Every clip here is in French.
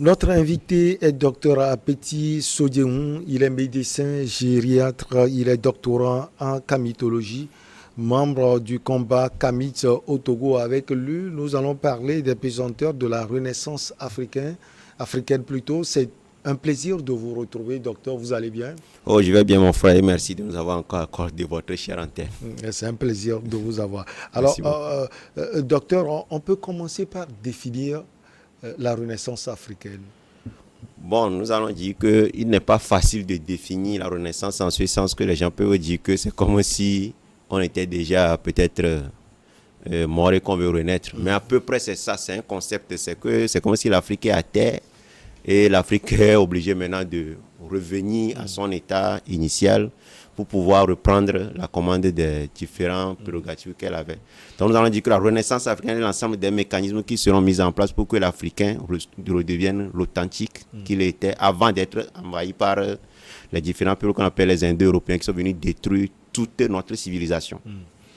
Notre invité est Dr Apeti Sodjehoun. Il est médecin gériatre, il est doctorant en camitologie, membre du combat Kamit au Togo. Avec lui, nous allons parler des pesanteurs de la Renaissance africaine plutôt. C'est un plaisir de vous retrouver, docteur. Vous allez bien? Oh, je vais bien, mon frère, et merci de nous avoir encore accordé votre chère antenne. C'est un plaisir de vous avoir. Alors, docteur, on peut commencer par définir la Renaissance africaine. Bon, nous allons dire qu'il n'est pas facile de définir la Renaissance en ce sens que les gens peuvent dire que c'est comme si on était déjà peut-être mort et qu'on veut renaître. Mais à peu près c'est ça, c'est un concept, c'est comme si l'Afrique est à terre et l'Afrique est obligée maintenant de revenir à son état initial pour pouvoir reprendre la commande des différents prérogatives qu'elle avait. Donc nous allons dire que la Renaissance africaine est l'ensemble des mécanismes qui seront mis en place pour que l'Africain redevienne l'authentique qu'il était avant d'être envahi par les différents peuples qu'on appelle les Indo-Européens qui sont venus détruire toute notre civilisation.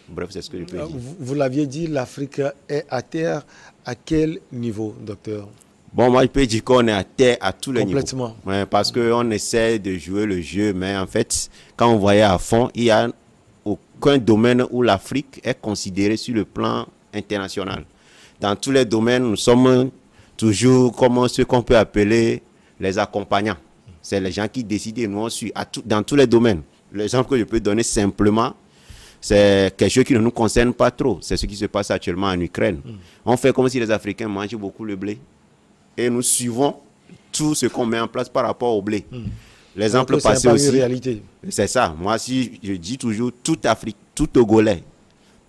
Bref, c'est ce que je peux dire. Vous l'aviez dit, l'Afrique est à terre. À quel niveau, docteur? Bon, moi, je peux dire qu'on est à terre à tous les niveaux. Complètement. Ouais, parce qu'on essaie de jouer le jeu, mais en fait, quand on voyait à fond, il n'y a aucun domaine où l'Afrique est considérée sur le plan international. Dans tous les domaines, nous sommes toujours comme ce qu'on peut appeler les accompagnants. C'est les gens qui décident et nous on suit dans tous les domaines. L'exemple que je peux donner simplement, c'est quelque chose qui ne nous concerne pas trop. C'est ce qui se passe actuellement en Ukraine. On fait comme si les Africains mangent beaucoup le blé. Et nous suivons tout ce qu'on met en place par rapport au blé. L'exemple passé aussi, c'est ça. Moi, si je dis toujours, toute Afrique, tout Togolais,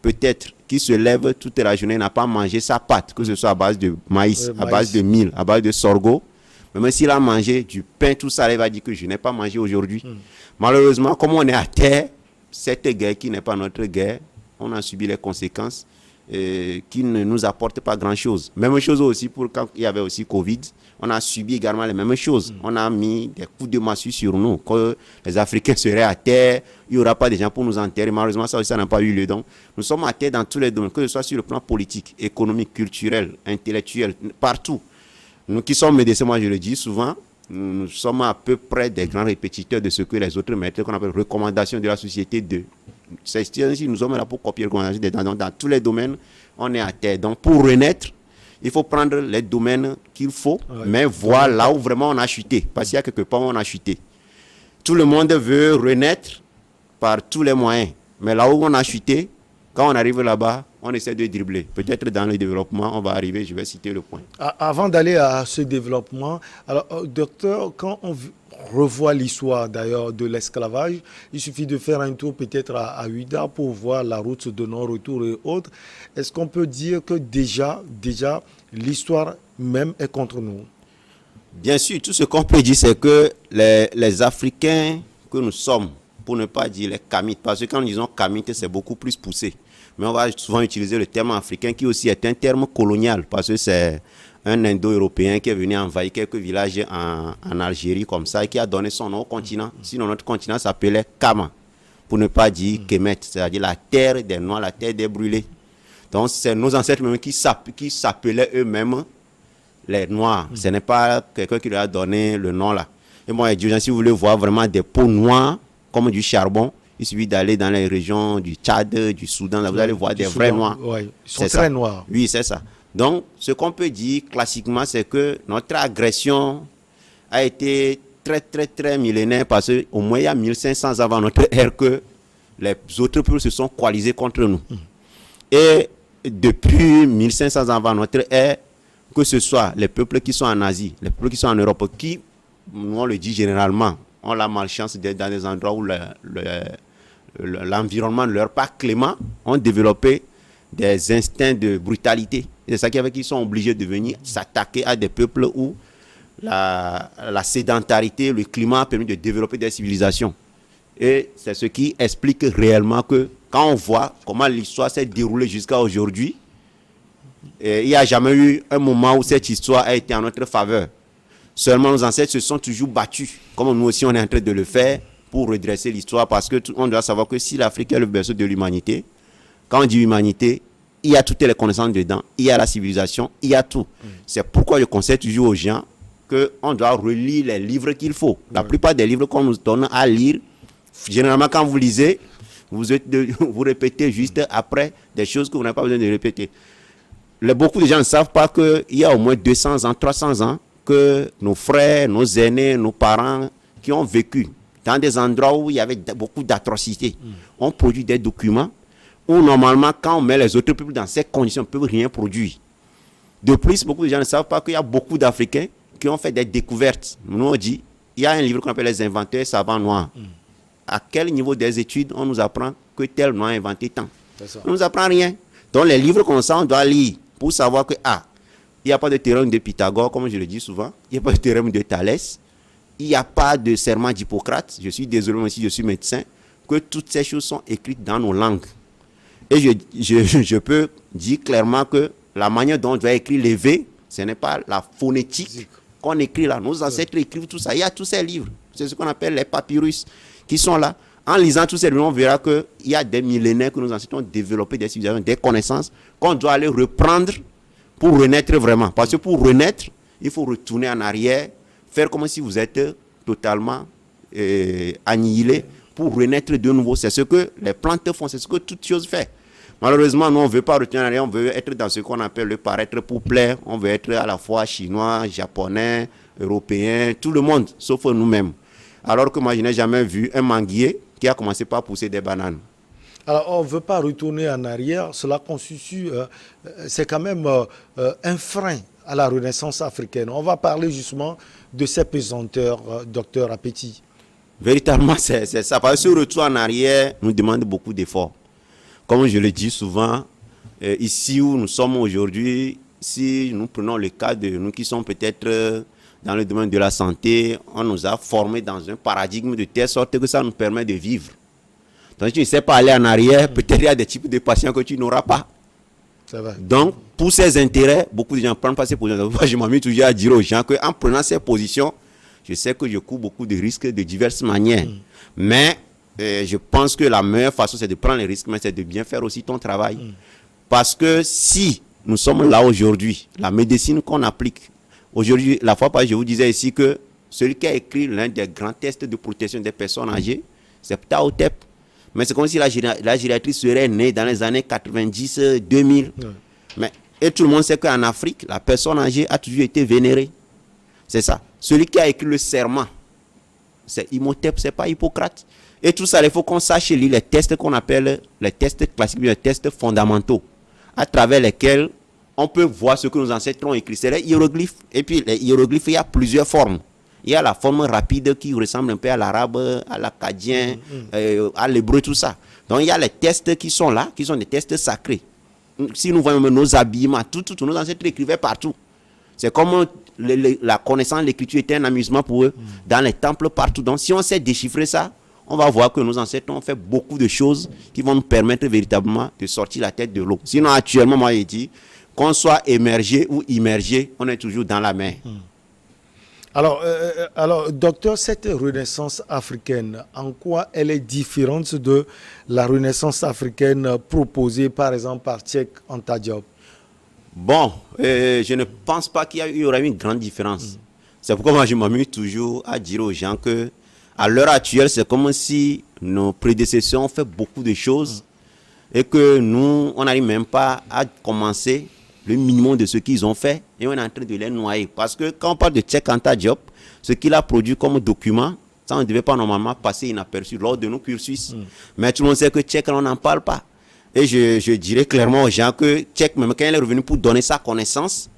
peut-être, qui se lève toute la journée, n'a pas mangé sa pâte, que ce soit à base de maïs, à base de mil, à base de sorgho. Mais même s'il a mangé du pain, tout ça, il va dire que je n'ai pas mangé aujourd'hui. Malheureusement, comme on est à terre, cette guerre qui n'est pas notre guerre, on a subi les conséquences. Qui ne nous apporte pas grand-chose. Même chose aussi pour quand il y avait aussi Covid, on a subi également les mêmes choses. On a mis des coups de massue sur nous, que les Africains seraient à terre, il n'y aura pas de gens pour nous enterrer. Malheureusement, ça aussi, ça n'a pas eu lieu. Donc, nous sommes à terre dans tous les domaines, que ce soit sur le plan politique, économique, culturel, intellectuel, partout. Nous qui sommes médecins, moi je le dis souvent, nous sommes à peu près des grands répétiteurs de ce que les autres mettent, qu'on appelle recommandations de la société 2. Nous sommes là pour copier les recommandations dans tous les domaines, on est à terre. Donc pour renaître, il faut prendre les domaines qu'il faut, mais voir là où vraiment on a chuté. Parce qu'il y a quelque part où on a chuté. Tout le monde veut renaître par tous les moyens. Mais là où on a chuté, quand on arrive là-bas, on essaie de dribbler. Peut-être dans le développement, on va arriver, je vais citer le point. Avant d'aller à ce développement, alors, docteur, quand on revoit l'histoire d'ailleurs de l'esclavage, il suffit de faire un tour peut-être à Ouida pour voir la route de non-retour et autres. Est-ce qu'on peut dire que déjà l'histoire même est contre nous? Bien sûr, tout ce qu'on peut dire, c'est que les Africains que nous sommes, pour ne pas dire les Kamites, parce que quand nous disons Kamites, c'est beaucoup plus poussé. Mais on va souvent utiliser le terme africain qui aussi est un terme colonial, parce que c'est un Indo-Européen qui est venu envahir quelques villages en Algérie comme ça et qui a donné son nom au continent. Sinon, notre continent s'appelait Kama, pour ne pas dire Kemet, c'est-à-dire la terre des Noirs, la terre des brûlés. Donc, c'est nos ancêtres même qui s'appelaient eux-mêmes les Noirs. Ce n'est pas quelqu'un qui leur a donné le nom là. Et moi, si vous voulez voir vraiment des peaux noires, comme du charbon, il suffit d'aller dans les régions du Tchad, du Soudan, là, vous allez voir des vrais Noirs. Oui, ils sont très noirs. Oui, c'est ça. Donc, ce qu'on peut dire classiquement, c'est que notre agression a été très, très, très millénaire parce qu'au moins il y a 1500 avant notre ère que les autres peuples se sont coalisés contre nous. Et depuis 1500 avant notre ère, que ce soit les peuples qui sont en Asie, les peuples qui sont en Europe, qui, nous on le dit généralement, ont la malchance d'être dans des endroits où l'environnement ne leur est pas clément, ont développé des instincts de brutalité. C'est ça qui fait qu'ils sont obligés de venir s'attaquer à des peuples où la sédentarité, le climat a permis de développer des civilisations. Et c'est ce qui explique réellement que quand on voit comment l'histoire s'est déroulée jusqu'à aujourd'hui, il n'y a jamais eu un moment où cette histoire a été en notre faveur. Seulement nos ancêtres se sont toujours battus, comme nous aussi on est en train de le faire, pour redresser l'histoire, parce que on doit savoir que si l'Afrique est le berceau de l'humanité, quand on dit humanité, il y a toutes les connaissances dedans, il y a la civilisation, il y a tout. C'est pourquoi je conseille toujours aux gens qu'on doit relire les livres qu'il faut. La plupart des livres qu'on nous donne à lire, généralement quand vous lisez, vous répétez juste après des choses que vous n'avez pas besoin de répéter. Beaucoup de gens ne savent pas qu'il y a au moins 200 ans, 300 ans, que nos frères, nos aînés, nos parents qui ont vécu dans des endroits où il y avait beaucoup d'atrocités, ont produit des documents où normalement quand on met les autres peuples dans ces conditions, ils ne peuvent rien produire. De plus, beaucoup de gens ne savent pas qu'il y a beaucoup d'Africains qui ont fait des découvertes. Nous on dit, il y a un livre qu'on appelle Les Inventeurs savants noirs. À quel niveau des études on nous apprend que tel noir a inventé tant? On ne nous apprend rien. Donc les livres comme ça, on doit lire pour savoir que, il n'y a pas de théorème de Pythagore, comme je le dis souvent, il n'y a pas de théorème de Thalès, il n'y a pas de serment d'Hippocrate, je suis désolé même si je suis médecin, que toutes ces choses sont écrites dans nos langues. Et je peux dire clairement que la manière dont on doit écrire les V, ce n'est pas la phonétique qu'on écrit là. Nos ancêtres écrivent tout ça. Il y a tous ces livres. C'est ce qu'on appelle les papyrus qui sont là. En lisant tous ces livres, on verra qu'il y a des millénaires que nos ancêtres ont développé des civilisations, des connaissances qu'on doit aller reprendre pour renaître vraiment. Parce que pour renaître, il faut retourner en arrière, faire comme si vous êtes totalement annihilé pour renaître de nouveau. C'est ce que les plantes font, c'est ce que toute chose fait. Malheureusement, nous, on ne veut pas retourner en arrière, on veut être dans ce qu'on appelle le paraître pour plaire. On veut être à la fois chinois, japonais, européen, tout le monde, sauf nous-mêmes. Alors que moi, je n'ai jamais vu un manguier qui a commencé par pousser des bananes. Alors, on ne veut pas retourner en arrière. Cela constitue, c'est quand même un frein à la renaissance africaine. On va parler justement de ces pesanteurs, docteur Apeti. Véritablement, c'est ça. Parce que ce retour en arrière nous demande beaucoup d'efforts. Comme je le dis souvent, ici où nous sommes aujourd'hui, si nous prenons le cas de nous qui sommes peut-être dans le domaine de la santé, on nous a formés dans un paradigme de telle sorte que ça nous permet de vivre. Donc, si tu ne sais pas aller en arrière, peut-être il y a des types de patients que tu n'auras pas. C'est vrai. Donc, pour ces intérêts, beaucoup de gens prennent pas ces positions. Je m'amuse toujours à dire aux gens qu'en prenant ces positions, je sais que je cours beaucoup de risques de diverses manières. Mais je pense que la meilleure façon, c'est de prendre les risques, mais c'est de bien faire aussi ton travail. Parce que si nous sommes là aujourd'hui, la médecine qu'on applique, aujourd'hui, la fois passée, je vous disais ici que celui qui a écrit l'un des grands tests de protection des personnes âgées, c'est Ptahotep. Mais c'est comme si la gériatrie serait née dans les années 90, 2000. Et tout le monde sait qu'en Afrique, la personne âgée a toujours été vénérée. C'est ça. Celui qui a écrit le serment, c'est Imhotep, c'est pas Hippocrate. Et tout ça, il faut qu'on sache lire les tests qu'on appelle les tests classiques, les tests fondamentaux, à travers lesquels on peut voir ce que nos ancêtres ont écrit. C'est les hiéroglyphes. Et puis, les hiéroglyphes, il y a plusieurs formes. Il y a la forme rapide qui ressemble un peu à l'arabe, à l'acadien, à l'hébreu, tout ça. Donc, il y a les tests qui sont là, qui sont des tests sacrés. Si nous voyons nos habillements, tous nos ancêtres écrivaient partout. C'est comme la connaissance de l'écriture était un amusement pour eux, dans les temples partout. Donc, si on sait déchiffrer ça, on va voir que nos ancêtres ont fait beaucoup de choses qui vont nous permettre véritablement de sortir la tête de l'eau. Sinon, actuellement, moi, je dis, qu'on soit émergé ou immergé, on est toujours dans la mer. Alors, docteur, cette renaissance africaine, en quoi elle est différente de la renaissance africaine proposée, par exemple, par Cheikh Anta Diop? Bon, je ne pense pas qu'il y aurait une grande différence. C'est pourquoi moi, je m'amuse toujours à dire aux gens que à l'heure actuelle, c'est comme si nos prédécesseurs ont fait beaucoup de choses et que nous, on n'arrive même pas à commencer le minimum de ce qu'ils ont fait et on est en train de les noyer. Parce que quand on parle de Cheikh Anta Diop, ce qu'il a produit comme document, ça ne devait pas normalement passer inaperçu lors de nos cursus. Mais tout le monde sait que Cheikh, on n'en parle pas. Et je dirais clairement aux gens que Cheikh, même quand il est revenu pour donner sa connaissance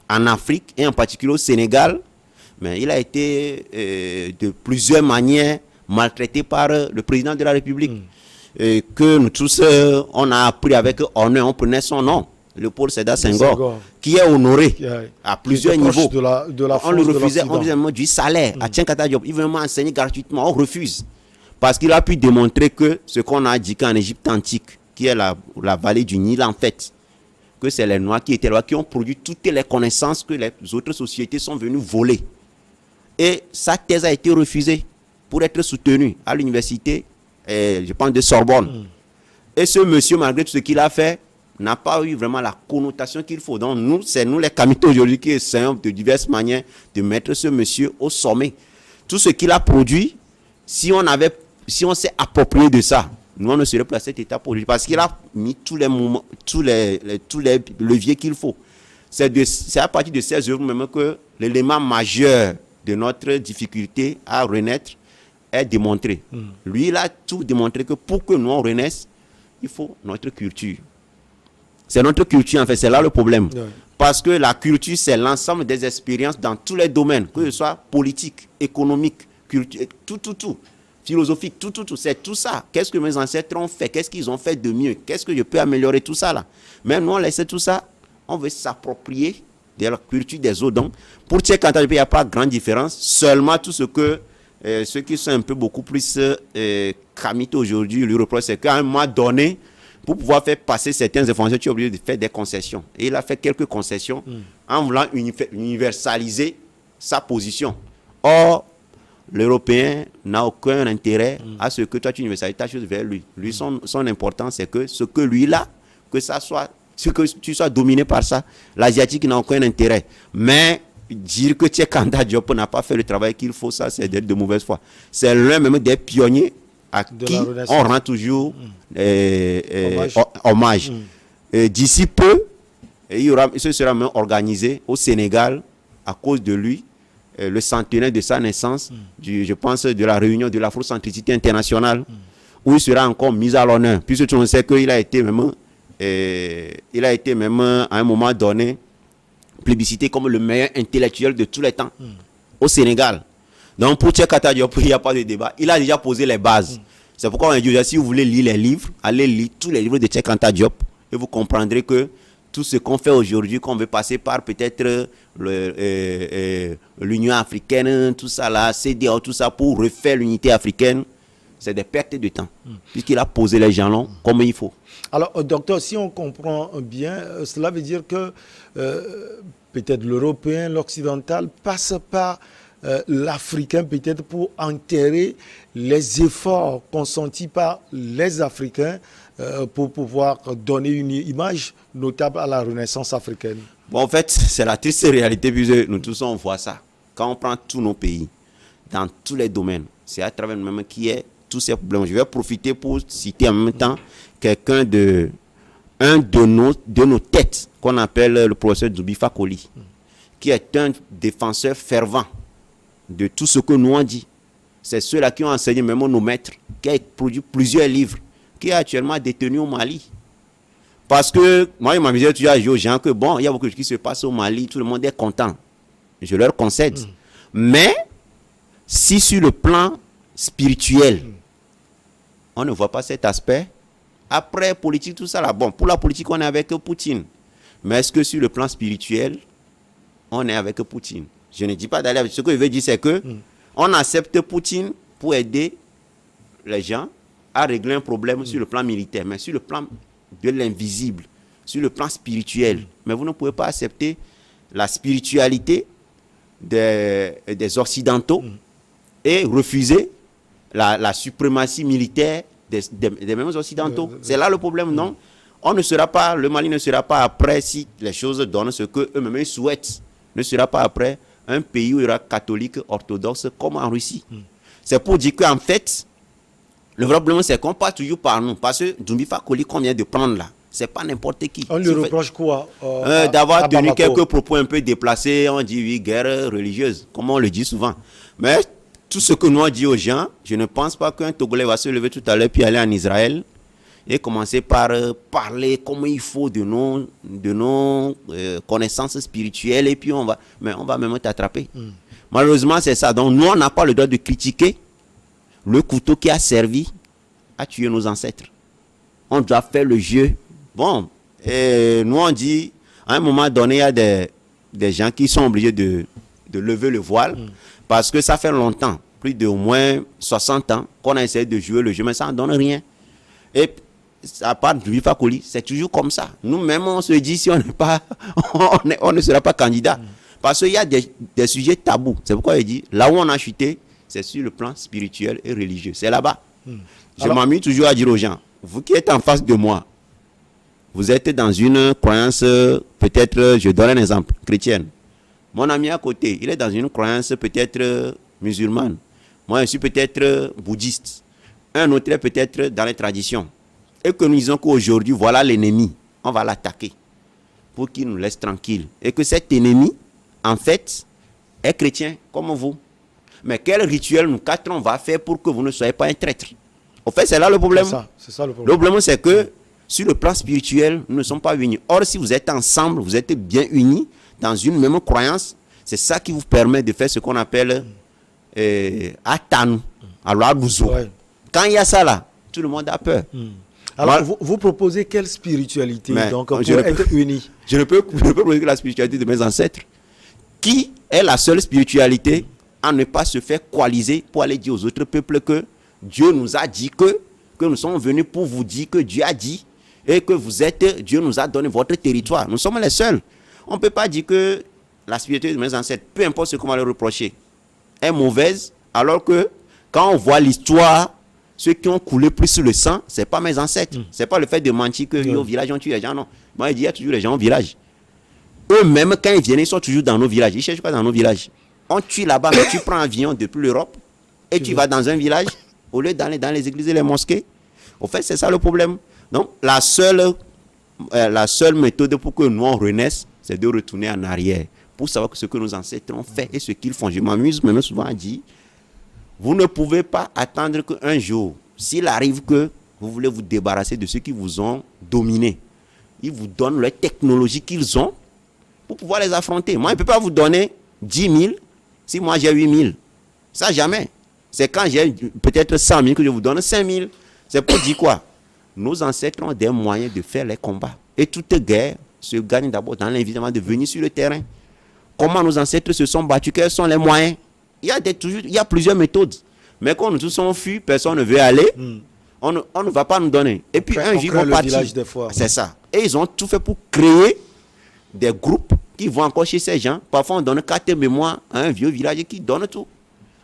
en Afrique et en particulier au Sénégal, mais il a été de plusieurs manières maltraité par le président de la République. Et que nous tous, on a appris avec honneur, on prenait son nom, Léopold Sédar Senghor, qui est honoré à plusieurs niveaux. On le refusait, on lui demandait du salaire à Cheikh Anta Diop. Il veut m'enseigner gratuitement, on refuse. Parce qu'il a pu démontrer que ce qu'on a dit qu'en Égypte antique, qui est la vallée du Nil en fait, que c'est les Noirs qui étaient là, qui ont produit toutes les connaissances que les autres sociétés sont venues voler. Et sa thèse a été refusée pour être soutenue à l'université, je pense, de Sorbonne. Et ce monsieur, malgré tout ce qu'il a fait, n'a pas eu vraiment la connotation qu'il faut. Donc nous, c'est nous les Kamito aujourd'hui qui essayons de diverses manières de mettre ce monsieur au sommet. Tout ce qu'il a produit, si on s'est approprié de ça, nous on ne serait plus à cet état produit parce qu'il a mis tous les leviers qu'il faut. C'est à partir de ces œuvres même que l'élément majeur de notre difficulté à renaître est démontré. Lui, il a tout démontré que pour que nous on renaisse, il faut notre culture. C'est notre culture, en fait, c'est là le problème. Ouais. Parce que la culture, c'est l'ensemble des expériences dans tous les domaines, que ce soit politique, économique, culture, tout. Philosophique, tout. C'est tout ça. Qu'est-ce que mes ancêtres ont fait? Qu'est-ce qu'ils ont fait de mieux? Qu'est-ce que je peux améliorer? Tout ça, là. Mais nous, on laisse tout ça. On veut s'approprier de la culture des autres. Donc, pour Tchèque Anta Diop, il n'y a pas de grande différence. Seulement, tout ce que ceux qui sont un peu beaucoup plus Kamito aujourd'hui lui reprochent, c'est qu'à un moment donné, pour pouvoir faire passer certaines informations, tu es obligé de faire des concessions. Et il a fait quelques concessions en voulant universaliser sa position. Or, l'Européen n'a aucun intérêt à ce que toi tu universalises ta chose vers lui. Lui, son importance, c'est que ce que lui il a, que tu sois dominé par ça. L'Asiatique n'a aucun intérêt. Mais dire que Tchèque Anta Diop n'a pas fait le travail qu'il faut, ça c'est de mauvaise foi. C'est l'un même des pionniers à qui on rend toujours hommage. D'ici peu, ce sera même organisé au Sénégal à cause de lui, le centenaire de sa naissance, je pense de la réunion de l'Afrocentricité internationale, où il sera encore mis à l'honneur, puisque tout le monde sait qu'il a été même, à un moment donné plébiscité comme le meilleur intellectuel de tous les temps au Sénégal. Donc pour Tchèque Anta Diop, il n'y a pas de débat. Il a déjà posé les bases. C'est pourquoi on dit, si vous voulez lire les livres, allez lire tous les livres de Tchèque Anta Diop et vous comprendrez que tout ce qu'on fait aujourd'hui, qu'on veut passer par peut-être l'Union africaine, tout ça là, CEDEAO, tout ça pour refaire l'unité africaine, c'est des pertes de temps, puisqu'il a posé les jalons comme il faut. Alors, docteur, si on comprend bien, cela veut dire que peut-être l'Européen, l'Occidental passe par l'Africain peut-être pour enterrer les efforts consentis par les Africains pour pouvoir donner une image notable à la Renaissance africaine. Bon, en fait, c'est la triste réalité, puisque nous tous on voit ça. Quand on prend tous nos pays, dans tous les domaines, c'est à travers nous-mêmes qui est tous ces problèmes. Je vais profiter pour citer en même temps quelqu'un de nos têtes, qu'on appelle le professeur Djoubi Fakoli, qui est un défenseur fervent de tout ce que nous on dit. C'est ceux-là qui ont enseigné même nos maîtres, qui a produit plusieurs livres, qui est actuellement détenu au Mali. Parce que moi, je m'amusais toujours à dire aux gens que bon, il y a beaucoup de choses qui se passent au Mali, tout le monde est content. Je leur concède. Mais si sur le plan spirituel, on ne voit pas cet aspect, après politique, tout ça là, bon, pour la politique, on est avec Poutine. Mais est-ce que sur le plan spirituel, on est avec Poutine? Je ne dis pas d'aller avec. Ce que je veux dire, c'est que on accepte Poutine pour aider les gens à régler un problème sur le plan militaire, mais sur le plan de l'invisible, sur le plan spirituel. Mais vous ne pouvez pas accepter la spiritualité des Occidentaux et refuser la suprématie militaire des mêmes Occidentaux. C'est là le problème, non? Le Mali ne sera pas après, si les choses donnent ce qu'eux-mêmes souhaitent, ne sera pas après un pays où il y aura catholique, orthodoxe, comme en Russie. C'est pour dire qu'en fait, le vrai problème, c'est qu'on passe toujours par nous. Parce que Djoubi Fakoli qu'on vient de prendre là, c'est pas n'importe qui. On lui reproche quoi d'avoir tenu quelques propos un peu déplacés. On dit oui, guerre religieuse, comme on le dit souvent. Mais tout ce que nous on dit aux gens, je ne pense pas qu'un Togolais va se lever tout à l'heure puis aller en Israël et commencer par parler comme il faut de nos connaissances spirituelles et puis on va même t'attraper. Malheureusement, c'est ça. Donc nous, on n'a pas le droit de critiquer le couteau qui a servi à tuer nos ancêtres. On doit faire le jeu. Bon, et nous on dit, à un moment donné, il y a des gens qui sont obligés de lever le voile parce que ça fait longtemps, plus d'au moins 60 ans, qu'on a essayé de jouer le jeu, mais ça ne donne rien. Et à part Djoubi Fakoli, c'est toujours comme ça. Nous-mêmes, on se dit, si on n'est pas, on ne sera pas candidat. Parce qu'il y a des sujets tabous. C'est pourquoi il dit, là où on a chuté, c'est sur le plan spirituel et religieux. C'est là-bas. Je m'amuse toujours à dire aux gens, vous qui êtes en face de moi, vous êtes dans une croyance, peut-être, je donne un exemple, chrétienne. Mon ami à côté, il est dans une croyance peut-être musulmane. Moi, je suis peut-être bouddhiste. Un autre est peut-être dans les traditions. Et que nous disons qu'aujourd'hui, voilà l'ennemi. On va l'attaquer pour qu'il nous laisse tranquilles. Et que cet ennemi, en fait, est chrétien comme vous. Mais quel rituel nous quatre on va faire pour que vous ne soyez pas un traître? En fait, c'est là le problème. C'est ça le problème. Le problème, c'est que sur le plan spirituel, nous ne sommes pas unis. Or, si vous êtes ensemble, vous êtes bien unis dans une même croyance, c'est ça qui vous permet de faire ce qu'on appelle Atanu. Alors, Ouais. quand il y a ça là, tout le monde a peur. Alors, Moi, vous proposez quelle spiritualité Mais donc, pour je ne être unis? je ne peux proposer que la spiritualité de mes ancêtres, qui est la seule spiritualité à ne pas se faire coaliser pour aller dire aux autres peuples que Dieu nous a dit que nous sommes venus pour vous dire que Dieu a dit et que Dieu nous a donné votre territoire. Nous sommes les seuls. On ne peut pas dire que la spiritualité de mes ancêtres, peu importe ce qu'on va leur reprocher, est mauvaise, alors que quand on voit l'histoire, ceux qui ont coulé plus sur le sang, ce n'est pas mes ancêtres. Ce n'est pas le fait de mentir que au village on tue les gens, non. Moi, je dis, il y a toujours les gens au village. Eux-mêmes, quand ils viennent, ils sont toujours dans nos villages. Ils ne cherchent pas dans nos villages. On tue là-bas, mais tu prends un avion depuis l'Europe et tu vas dans un village au lieu d'aller dans les églises et les mosquées. Au fait, c'est ça le problème. Donc, la seule méthode pour que nous, on renaisse, c'est de retourner en arrière pour savoir ce que nos ancêtres ont fait et ce qu'ils font. Je m'amuse même souvent à dire, vous ne pouvez pas attendre qu'un jour, s'il arrive que vous voulez vous débarrasser de ceux qui vous ont dominé, ils vous donnent les technologies qu'ils ont pour pouvoir les affronter. Moi, je ne peux pas vous donner 10 000 si moi j'ai 8 000. Ça, jamais. C'est quand j'ai peut-être 100 000 que je vous donne 5 000. C'est pour dire quoi? Nos ancêtres ont des moyens de faire les combats. Et toute guerre se gagne d'abord dans l'investissement de venir sur le terrain. Comment nos ancêtres se sont battus? Quels sont les moyens? Il y a plusieurs méthodes. Mais quand nous tous sommes fuis, personne ne veut aller. On ne va pas nous donner. Et puis un jour, ils vont partir. C'est ça. Et ils ont tout fait pour créer des groupes qui vont encore chez ces gens. Parfois, on donne carte mémoire à un vieux village qui donne tout.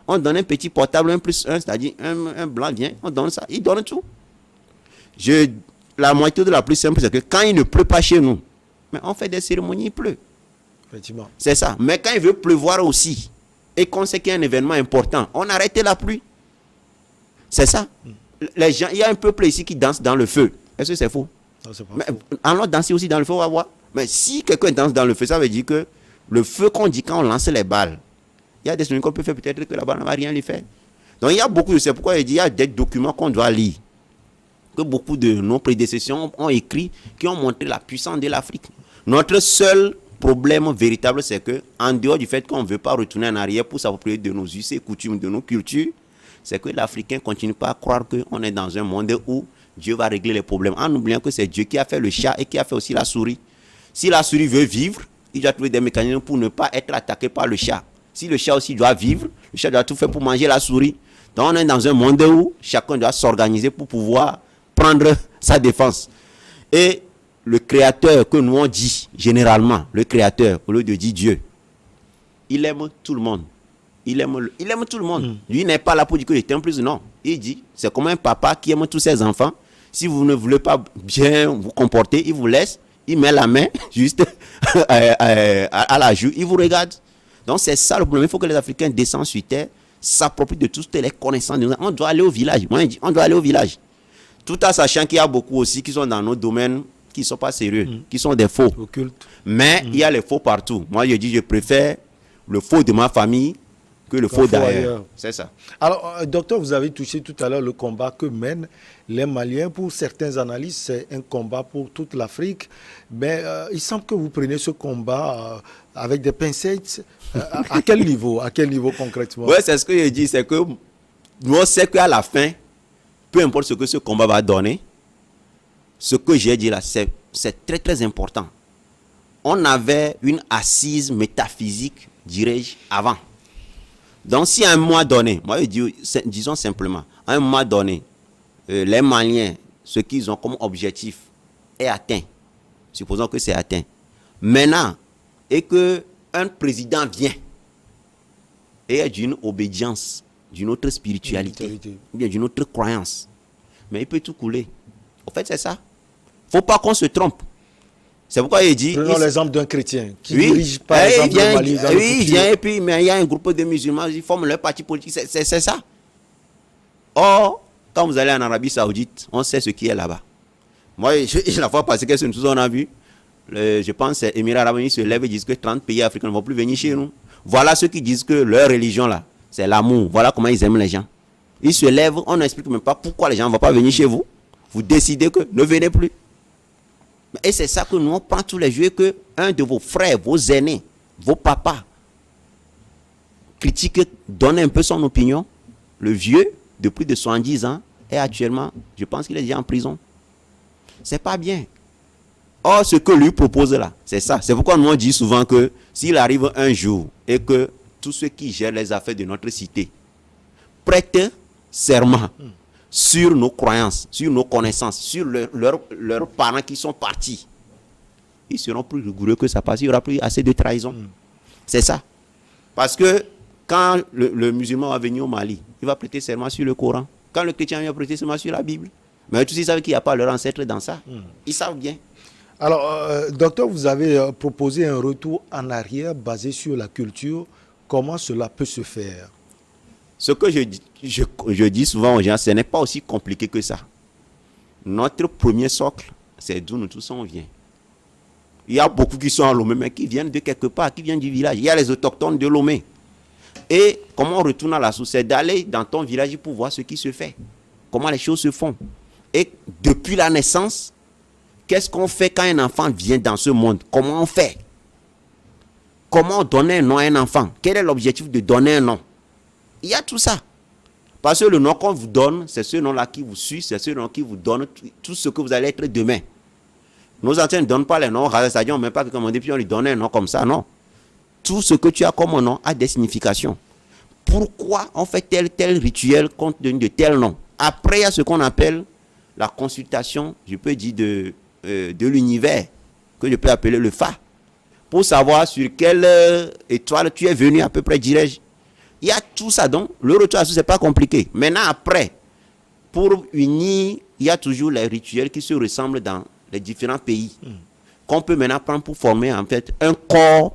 On donne un petit portable, 1+1, c'est-à-dire un blanc vient, on donne ça. Il donne tout. La moitié de la plus simple, c'est que quand il ne pleut pas chez nous, mais on fait des cérémonies, il pleut. Effectivement. C'est ça. Mais quand il veut pleuvoir aussi, et qu'on sait qu'il y a un événement important, on arrête la pluie. C'est ça. Les gens, il y a un peuple ici qui danse dans le feu. Est-ce que c'est faux? Non, c'est pas Mais faux. allons danser aussi dans le feu, on va voir. Mais si quelqu'un danse dans le feu, ça veut dire que le feu qu'on dit quand on lance les balles, il y a des choses qu'on peut faire, peut-être que la balle ne va rien lui faire. Donc il y a beaucoup, c'est pourquoi il dit, il y a des documents qu'on doit lire, que beaucoup de nos prédécesseurs ont écrit, qui ont montré la puissance de l'Afrique. Notre seul problème véritable, c'est que, en dehors du fait qu'on ne veut pas retourner en arrière pour s'approprier de nos us et coutumes, de nos cultures, c'est que l'Africain ne continue pas à croire qu'on est dans un monde où Dieu va régler les problèmes, en oubliant que c'est Dieu qui a fait le chat et qui a fait aussi la souris. Si la souris veut vivre, il doit trouver des mécanismes pour ne pas être attaqué par le chat. Si le chat aussi doit vivre, le chat doit tout faire pour manger la souris. Donc on est dans un monde où chacun doit s'organiser pour pouvoir prendre sa défense. Et le créateur que nous on dit généralement, le créateur, au lieu de dire Dieu, il aime tout le monde. Il aime tout le monde. Lui n'est pas là pour dire que je t'aime plus, non. Il dit, c'est comme un papa qui aime tous ses enfants. Si vous ne voulez pas bien vous comporter, il vous laisse, il met la main juste à la joue, il vous regarde. Donc c'est ça le problème. Il faut que les Africains descendent sur terre, s'approprient de toutes les connaissances. On doit aller au village. Moi, je dis, on doit aller au village. Tout en sachant qu'il y a beaucoup aussi qui sont dans nos domaines, qui ne sont pas sérieux, qui sont des faux. Occulte. Mais il y a les faux partout. Moi, je dis, je préfère le faux de ma famille que le faux d'ailleurs. C'est ça. Alors, docteur, vous avez touché tout à l'heure le combat que mènent les Maliens. Pour certains analystes, c'est un combat pour toute l'Afrique. Mais il semble que vous prenez ce combat avec des pincettes. À quel niveau? À quel niveau concrètement? Oui, c'est ce que je dis. C'est que nous, on sait qu'à la fin, peu importe ce que ce combat va donner, ce que j'ai dit là, c'est très très important. On avait une assise métaphysique, dirais-je, avant. Donc si à un moment donné, moi je dis, disons simplement, à un moment donné, les Maliens, ce qu'ils ont comme objectif est atteint, supposons que c'est atteint, maintenant, et qu'un président vient et est d'une obédience, d'une autre spiritualité, ou bien d'une autre croyance, mais il peut tout couler. En fait, c'est ça. faut pas qu'on se trompe. C'est pourquoi il dit... Prenons l'exemple d'un chrétien qui oui, dirige par exemple le Mali dans le oui, il vient et puis mais il y a un groupe de musulmans, ils forment leur parti politique, c'est ça. Or, quand vous allez en Arabie Saoudite, on sait ce qui est là-bas. Moi, la fois passée, qu'est-ce que nous on a vu? Je pense que les Émirats Arabes Unis se lèvent et disent que 30 pays africains ne vont plus venir chez nous. Voilà ceux qui disent que leur religion là, c'est l'amour. Voilà comment ils aiment les gens. Ils se lèvent, on n'explique même pas pourquoi les gens ne vont pas venir chez vous. Vous décidez que ne venez plus. Et c'est ça que nous on prend tous les jours, que un de vos frères, vos aînés, vos papas, critique, donne un peu son opinion. Le vieux, de plus de 70 ans, est actuellement, je pense qu'il est déjà en prison. C'est pas bien. Or, ce que lui propose là, c'est ça. C'est pourquoi nous on dit souvent que s'il arrive un jour et que tous ceux qui gèrent les affaires de notre cité prêtent serment sur nos croyances, sur nos connaissances, sur leurs parents qui sont partis, ils seront plus rigoureux que ça parce qu'il n'y aura plus assez de trahison. C'est ça. Parce que quand le musulman va venir au Mali, il va prêter serment sur le Coran. Quand le chrétien va prêter serment sur la Bible. Mais tous ils savent qu'il n'y a pas leur ancêtre dans ça. Ils savent bien. Alors, docteur, vous avez proposé un retour en arrière basé sur la culture. Comment cela peut se faire? Ce que je dis souvent aux gens, ce n'est pas aussi compliqué que ça. Notre premier socle, c'est d'où nous tous on vient. Il y a beaucoup qui sont à Lomé, mais qui viennent de quelque part, qui viennent du village. Il y a les autochtones de Lomé. Et comment on retourne à la source? C'est d'aller dans ton village pour voir ce qui se fait. Comment les choses se font. Et depuis la naissance, qu'est-ce qu'on fait quand un enfant vient dans ce monde? Comment on fait? Comment donner un nom à un enfant? Quel est l'objectif de donner un nom? Il y a tout ça. Parce que le nom qu'on vous donne, c'est ce nom-là qui vous suit, c'est ce nom qui vous donne tout ce que vous allez être demain. Nos anciens ne donnent pas les noms, c'est-à-dire on ne met pas quelqu'un puis on lui donne un nom comme ça, non. Tout ce que tu as comme nom a des significations. Pourquoi on fait tel rituel compte tenu de tel nom? Après, il y a ce qu'on appelle la consultation, je peux dire, de l'univers, que je peux appeler le Fa, pour savoir sur quelle étoile tu es venu à peu près, dirais-je. Il y a tout ça, donc le retour à ça, c'est pas compliqué. Maintenant, après, pour unir, il y a toujours les rituels qui se ressemblent dans les différents pays, qu'on peut maintenant prendre pour former en fait un corps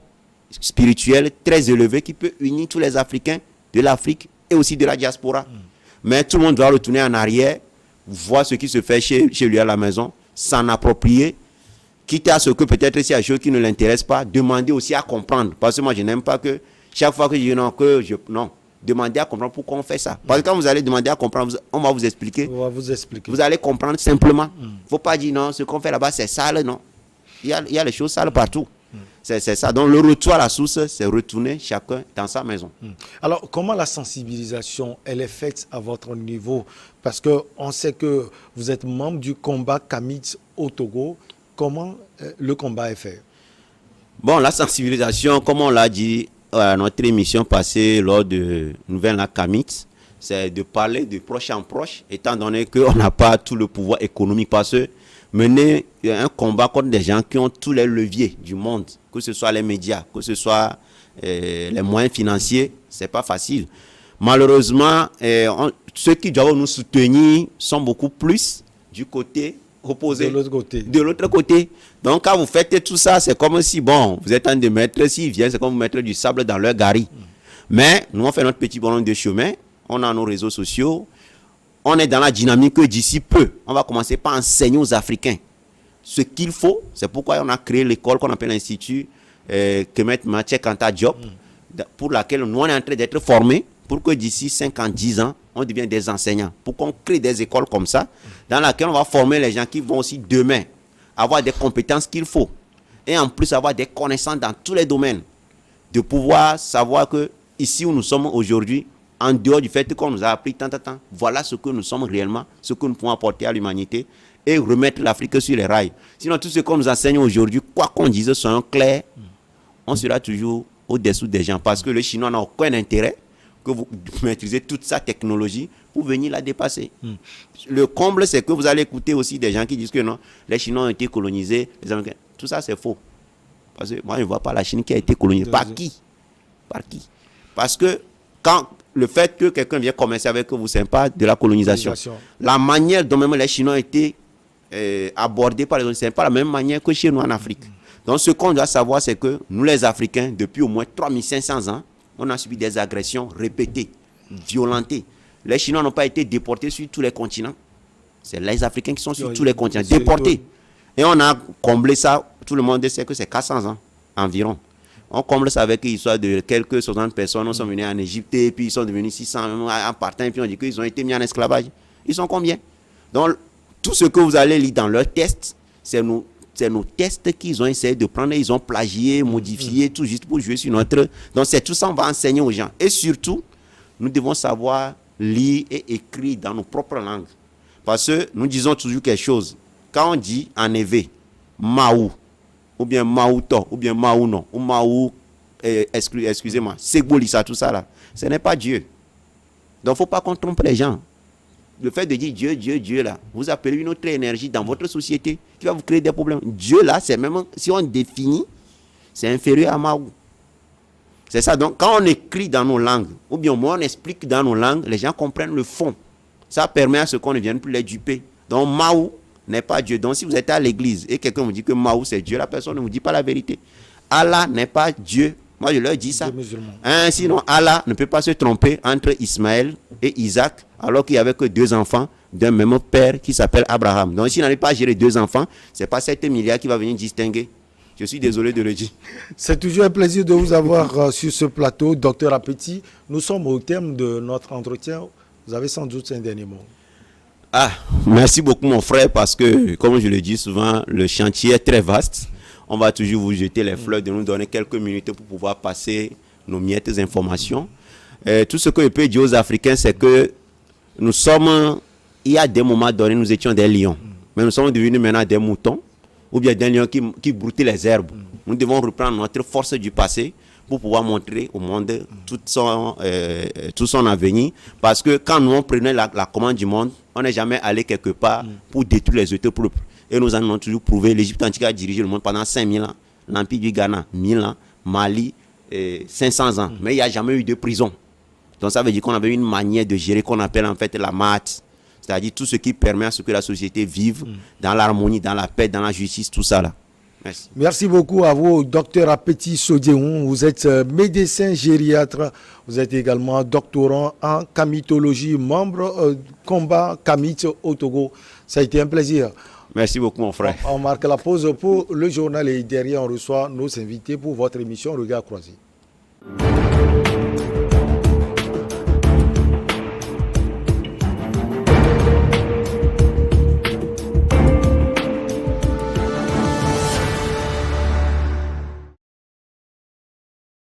spirituel très élevé qui peut unir tous les Africains de l'Afrique et aussi de la diaspora. Mais tout le monde doit retourner en arrière, voir ce qui se fait chez lui à la maison, s'en approprier, quitte à ce que peut-être s'il y a des choses qui ne l'intéressent pas, demander aussi à comprendre. Parce que moi, je n'aime pas que chaque fois que je dis non, non, demandez à comprendre pourquoi on fait ça. Parce que quand vous allez demander à comprendre, on va vous expliquer. On va vous expliquer. Vous allez comprendre simplement. Il ne faut pas dire non, ce qu'on fait là-bas, c'est sale, non. Il y a les choses sales partout. C'est ça. Donc le retour à la source, c'est retourner chacun dans sa maison. Alors, comment la sensibilisation, elle est faite à votre niveau? Parce qu'on sait que vous êtes membre du combat Kamit au Togo. Comment le combat est fait? Bon, la sensibilisation, comme on l'a dit à notre émission passée lors de Nouvelle Kamit, c'est de parler de proche en proche, étant donné qu'on n'a pas tout le pouvoir économique. Parce que mener un combat contre des gens qui ont tous les leviers du monde, que ce soit les médias, que ce soit les moyens financiers, c'est pas facile. Malheureusement, ceux qui doivent nous soutenir sont beaucoup plus du côté opposé. De l'autre côté. Donc, quand vous faites tout ça, c'est comme si, bon, vous êtes en train de mettre, s'ils viennent, c'est comme vous mettre du sable dans leur gari. Mais nous, on fait notre petit bonhomme de chemin, on a nos réseaux sociaux, on est dans la dynamique que d'ici peu, on va commencer par enseigner aux Africains ce qu'il faut. C'est pourquoi on a créé l'école qu'on appelle l'Institut Kemet Mathieu Kanta Diop, pour laquelle nous, on est en train d'être formés, pour que d'ici 5 ans, 10 ans, on devienne des enseignants. Pour qu'on crée des écoles comme ça, dans lesquelles on va former les gens qui vont aussi demain avoir des compétences qu'il faut. Et en plus, avoir des connaissances dans tous les domaines. De pouvoir savoir que ici où nous sommes aujourd'hui, en dehors du fait qu'on nous a appris tant, voilà ce que nous sommes réellement, ce que nous pouvons apporter à l'humanité et remettre l'Afrique sur les rails. Sinon, tout ce qu'on nous enseigne aujourd'hui, quoi qu'on dise, soyons clairs, on sera toujours au-dessous des gens. Parce que le Chinois n'a aucun intérêt que vous maîtrisez toute sa technologie pour venir la dépasser. Le comble, c'est que vous allez écouter aussi des gens qui disent que non, les Chinois ont été colonisés, les Américains. Tout ça, c'est faux. Parce que moi, je ne vois pas la Chine qui a été colonisée. Par qui? Par qui? Parce que quand le fait que quelqu'un vient commercer avec vous, ce n'est pas de la colonisation. La manière dont même les Chinois ont été abordé par les autres. Ce n'est pas la même manière que chez nous en Afrique. Donc ce qu'on doit savoir, c'est que nous les Africains, depuis au moins 3500 ans, on a subi des agressions répétées, violentées. Les Chinois n'ont pas été déportés sur tous les continents. C'est les Africains qui sont sur tous les continents, déportés. Et on a comblé ça, tout le monde sait que c'est 400 ans environ. On comble ça avec l'histoire de quelques 60 personnes. Nous sommes venus en Égypte, et puis ils sont devenus 600 en partant, et puis on dit qu'ils ont été mis en esclavage. Ils sont combien? Donc, tout ce que vous allez lire dans leurs tests, c'est nos tests qu'ils ont essayé de prendre. Ils ont plagié, modifié, tout juste pour jouer sur notre... Donc, c'est tout ça qu'on va enseigner aux gens. Et surtout, nous devons savoir lire et écrire dans nos propres langues. Parce que nous disons toujours quelque chose. Quand on dit en éveil, Maou, ou bien Maouto, ou bien Maounon, ou Maou, excusez-moi, Segbolissa, tout ça là, ce n'est pas Dieu. Donc, il ne faut pas qu'on trompe les gens. Le fait de dire Dieu, Dieu, Dieu là, vous appelez une autre énergie dans votre société qui va vous créer des problèmes. Dieu là, c'est même, si on définit, c'est inférieur à Maou. C'est ça. Donc, quand on écrit dans nos langues, ou bien moi on explique dans nos langues, les gens comprennent le fond. Ça permet à ce qu'on ne vienne plus les duper. Donc, Maou n'est pas Dieu. Donc, si vous êtes à l'église et quelqu'un vous dit que Maou c'est Dieu, la personne ne vous dit pas la vérité. Allah n'est pas Dieu. Moi, je leur dis ça. Sinon, Allah ne peut pas se tromper entre Ismaël et Isaac, alors qu'il n'y avait que 2 enfants d'un même père qui s'appelle Abraham. Donc, s'il n'arrive pas à gérer 2 enfants, ce n'est pas 7 milliards qui va venir distinguer. Je suis désolé de le dire. C'est toujours un plaisir de vous avoir sur ce plateau, Docteur Apeti. Nous sommes au terme de notre entretien. Vous avez sans doute un dernier mot. Merci beaucoup, mon frère, parce que, comme je le dis souvent, le chantier est très vaste. On va toujours vous jeter les fleurs, de nous donner quelques minutes pour pouvoir passer nos miettes d'informations. Tout ce que je peux dire aux Africains, c'est que nous sommes, il y a des moments donnés, nous étions des lions. Mais nous sommes devenus maintenant des moutons, ou bien des lions qui broutaient les herbes. Nous devons reprendre notre force du passé pour pouvoir montrer au monde tout son avenir. Parce que quand nous prenons la commande du monde, on n'est jamais allé quelque part pour détruire les autres peuples. Et nous en avons toujours prouvé. L'Égypte antique a dirigé le monde pendant 5000 ans. L'Empire du Ghana, 1000 ans. Mali, 500 ans. Mais il n'y a jamais eu de prison. Donc ça veut dire qu'on avait une manière de gérer qu'on appelle en fait la maths. C'est-à-dire tout ce qui permet à ce que la société vive dans l'harmonie, dans la paix, dans la justice, tout ça là. Merci. Merci beaucoup à vous, Docteur Apeti Sodjehoun. Vous êtes médecin gériatre. Vous êtes également doctorant en camitologie, membre combat Kamit au Togo. Ça a été un plaisir. Merci beaucoup, mon frère. On marque la pause pour le journal et derrière, on reçoit nos invités pour votre émission Regard croisé.